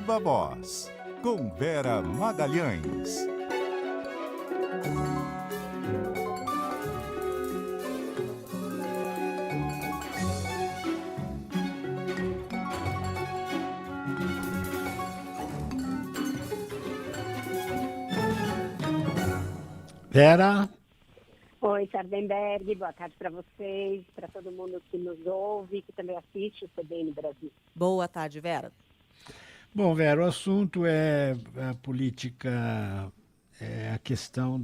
Viva Voz, com Vera Magalhães. Vera? Oi, Sardenberg, boa tarde para vocês, para todo mundo que nos ouve, que também assiste o CBN Brasil. Boa tarde, Vera. Bom, Vera, o assunto é a política, a questão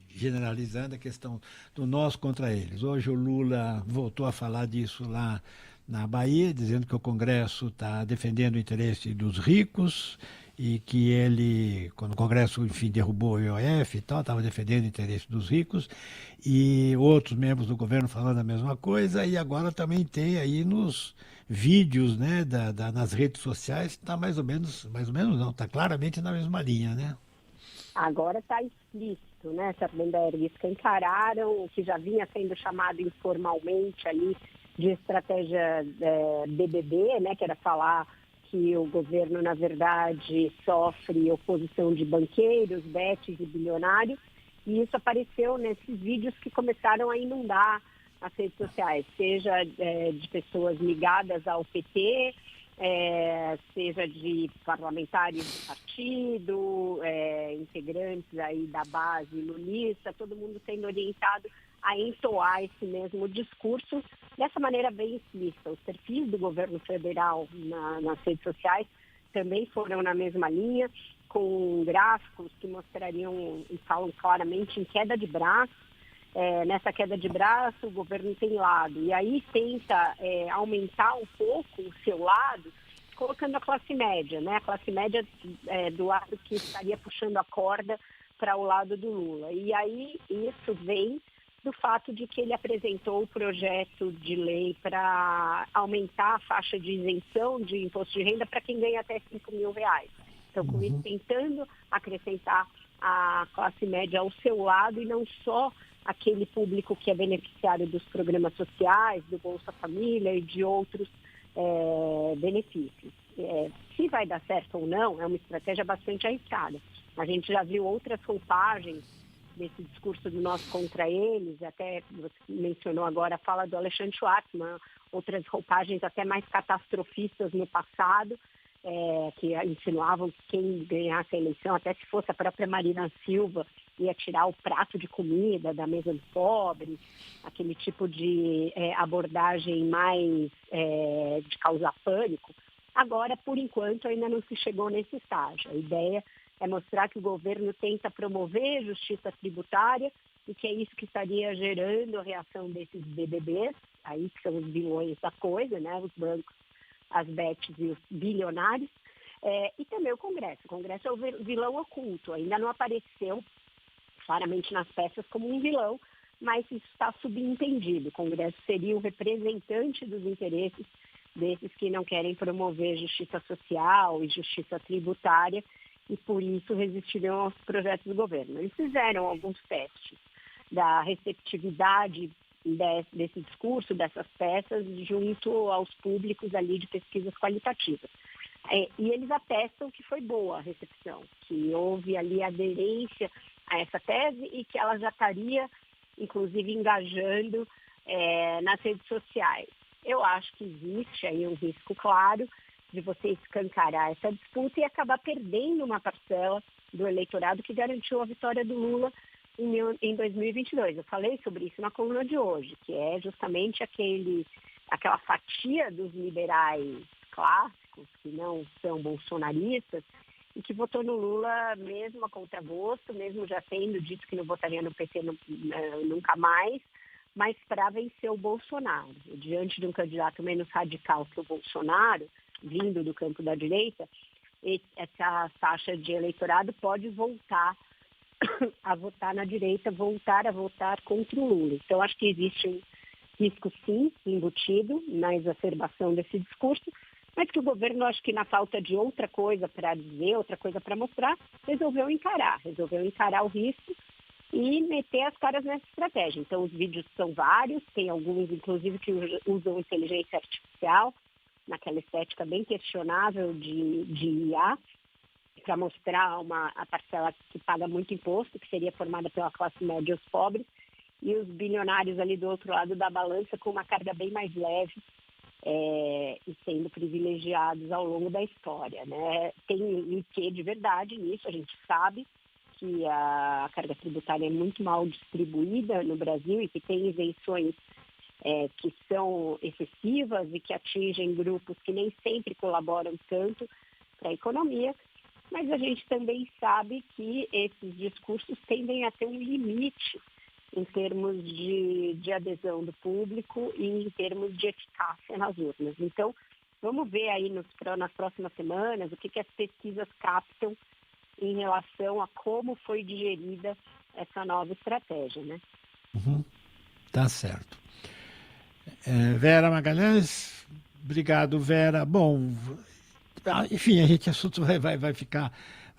generalizando a questão do nós contra eles. Hoje o Lula voltou a falar disso lá na Bahia, dizendo que o Congresso está defendendo o interesse dos ricos e que ele, quando o Congresso, enfim, derrubou o IOF e tal, estava defendendo o interesse dos ricos, e outros membros do governo falando a mesma coisa, e agora também tem aí nos vídeos, né, nas redes sociais, está mais ou menos não, está claramente na mesma linha, né? Agora está explícito, né, Sardenberg? Escancararam o que já vinha sendo chamado informalmente ali de estratégia BBB, né, que era falar que o governo, na verdade, sofre oposição de banqueiros, betes e bilionários, e isso apareceu nesses vídeos que começaram a inundar as redes sociais, seja de pessoas ligadas ao PT, seja de parlamentares do partido, integrantes aí da base lulista, todo mundo sendo orientado a entoar esse mesmo discurso dessa maneira bem explícita. Os perfis do governo federal nas redes sociais também foram na mesma linha, com gráficos que mostrariam e falam claramente em queda de braço. Nessa queda de braço, o governo tem lado, e aí tenta aumentar um pouco o seu lado, colocando a classe média, né? A classe média do lado que estaria puxando a corda para o lado do Lula. E aí isso vem do fato de que ele apresentou o projeto de lei para aumentar a faixa de isenção de imposto de renda para quem ganha até R$ 5.000. Então, com isso, tentando acrescentar a classe média ao seu lado e não só aquele público que é beneficiário dos programas sociais, do Bolsa Família e de outros benefícios. Se vai dar certo ou não, é uma estratégia bastante arriscada. A gente já viu outras roupagens desse discurso do nós contra eles, até você mencionou agora a fala do Alexandre Schwartzman, outras roupagens até mais catastrofistas no passado, que insinuavam que quem ganhasse a eleição, até se fosse a própria Marina Silva, ia tirar o prato de comida da mesa do pobre, aquele tipo de abordagem mais de causar pânico. Agora, por enquanto, ainda não se chegou nesse estágio. A ideia é mostrar que o governo tenta promover justiça tributária e que é isso que estaria gerando a reação desses BBBs, aí que são os vilões da coisa, né? Os bancos, as betes e os bilionários, e também o Congresso. O Congresso é o vilão oculto, ainda não apareceu claramente nas peças como um vilão, mas isso está subentendido. O Congresso seria o representante dos interesses desses que não querem promover justiça social e justiça tributária e, por isso, resistirão aos projetos do governo. Eles fizeram alguns testes da receptividade desse discurso, dessas peças, junto aos públicos ali de pesquisas qualitativas. E eles atestam que foi boa a recepção, que houve ali aderência a essa tese e que ela já estaria, inclusive, engajando nas redes sociais. Eu acho que existe aí um risco claro de você escancarar essa disputa e acabar perdendo uma parcela do eleitorado que garantiu a vitória do Lula em 2022. Eu falei sobre isso na coluna de hoje, que é justamente aquela fatia dos liberais clássicos, que não são bolsonaristas, e que votou no Lula mesmo a contragosto, mesmo já tendo dito que não votaria no PT nunca mais, mas para vencer o Bolsonaro. E diante de um candidato menos radical que o Bolsonaro, vindo do campo da direita, essa faixa de eleitorado pode voltar a votar na direita, voltar a votar contra o Lula. Então, acho que existe um risco, sim, embutido na exacerbação desse discurso, mas que o governo, acho que na falta de outra coisa para dizer, outra coisa para mostrar, resolveu encarar o risco e meter as caras nessa estratégia. Então, os vídeos são vários, tem alguns, inclusive, que usam inteligência artificial, naquela estética bem questionável de IA, para mostrar a parcela que paga muito imposto, que seria formada pela classe média e os pobres, e os bilionários ali do outro lado da balança com uma carga bem mais leve e sendo privilegiados ao longo da história, né? Tem um quê de verdade nisso, a gente sabe que a carga tributária é muito mal distribuída no Brasil e que tem isenções que são excessivas e que atingem grupos que nem sempre colaboram tanto para a economia, mas a gente também sabe que esses discursos tendem a ter um limite em termos de adesão do público e em termos de eficácia nas urnas. Então, vamos ver aí nas próximas semanas o que as pesquisas captam em relação a como foi digerida essa nova estratégia, né? Uhum. Tá certo. Vera Magalhães, obrigado, Vera. Bom, enfim, assunto vai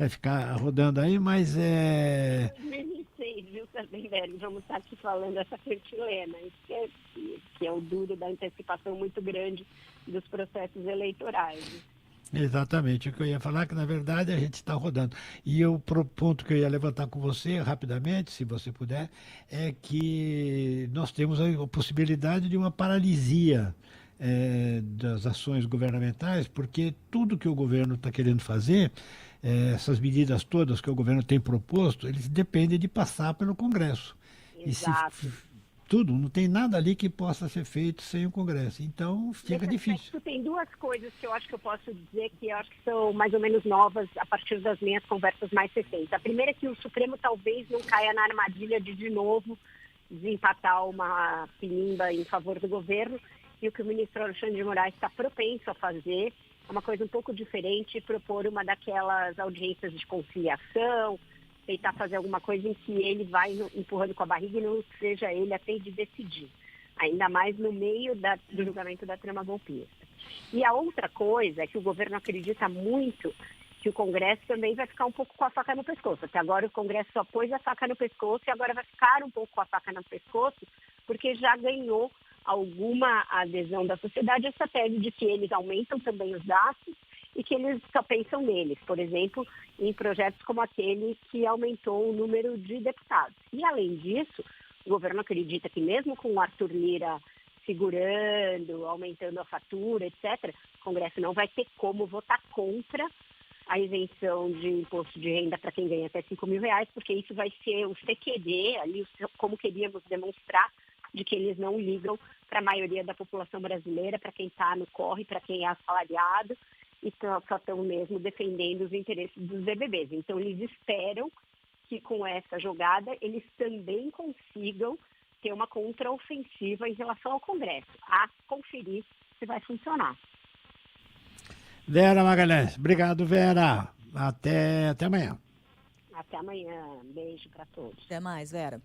ficar rodando aí, mas 2006, viu, também, velho? Vamos estar aqui falando essa cantilena, isso que é o duro da antecipação muito grande dos processos eleitorais. Exatamente, o que eu ia falar é que, na verdade, a gente está rodando. E o ponto que eu ia levantar com você, rapidamente, se você puder, é que nós temos a possibilidade de uma paralisia das ações governamentais, porque tudo que o governo está querendo fazer, essas medidas todas que o governo tem proposto, eles dependem de passar pelo Congresso. Exato. Tudo, não tem nada ali que possa ser feito sem o Congresso. Então fica difícil. Tem duas coisas que eu acho que eu posso dizer que eu acho que são mais ou menos novas a partir das minhas conversas mais recentes. A primeira é que o Supremo talvez não caia na armadilha de novo, desempatar uma pinimba em favor do governo, e o que o ministro Alexandre de Moraes está propenso a fazer é uma coisa um pouco diferente, propor uma daquelas audiências de conciliação, tentar fazer alguma coisa em que ele vai empurrando com a barriga e não seja ele a ter de decidir, ainda mais no meio do julgamento da trama golpista. E a outra coisa é que o governo acredita muito que o Congresso também vai ficar um pouco com a faca no pescoço. Até agora o Congresso só pôs a faca no pescoço e agora vai ficar um pouco com a faca no pescoço, porque já ganhou alguma adesão da sociedade essa tese de que eles aumentam também os gastos e que eles só pensam neles, por exemplo, em projetos como aquele que aumentou o número de deputados. E, além disso, o governo acredita que mesmo com o Arthur Lira segurando, aumentando a fatura, etc., o Congresso não vai ter como votar contra a isenção de imposto de renda para quem ganha até R$5.000, porque isso vai ser o CQD, ali, como queríamos demonstrar, de que eles não ligam para a maioria da população brasileira, para quem está no corre, para quem é assalariado, e só estão mesmo defendendo os interesses dos BBBs. Então, eles esperam que com essa jogada eles também consigam ter uma contraofensiva em relação ao Congresso, a conferir se vai funcionar. Vera Magalhães, obrigado, Vera. Até amanhã. Até amanhã. Beijo para todos. Até mais, Vera.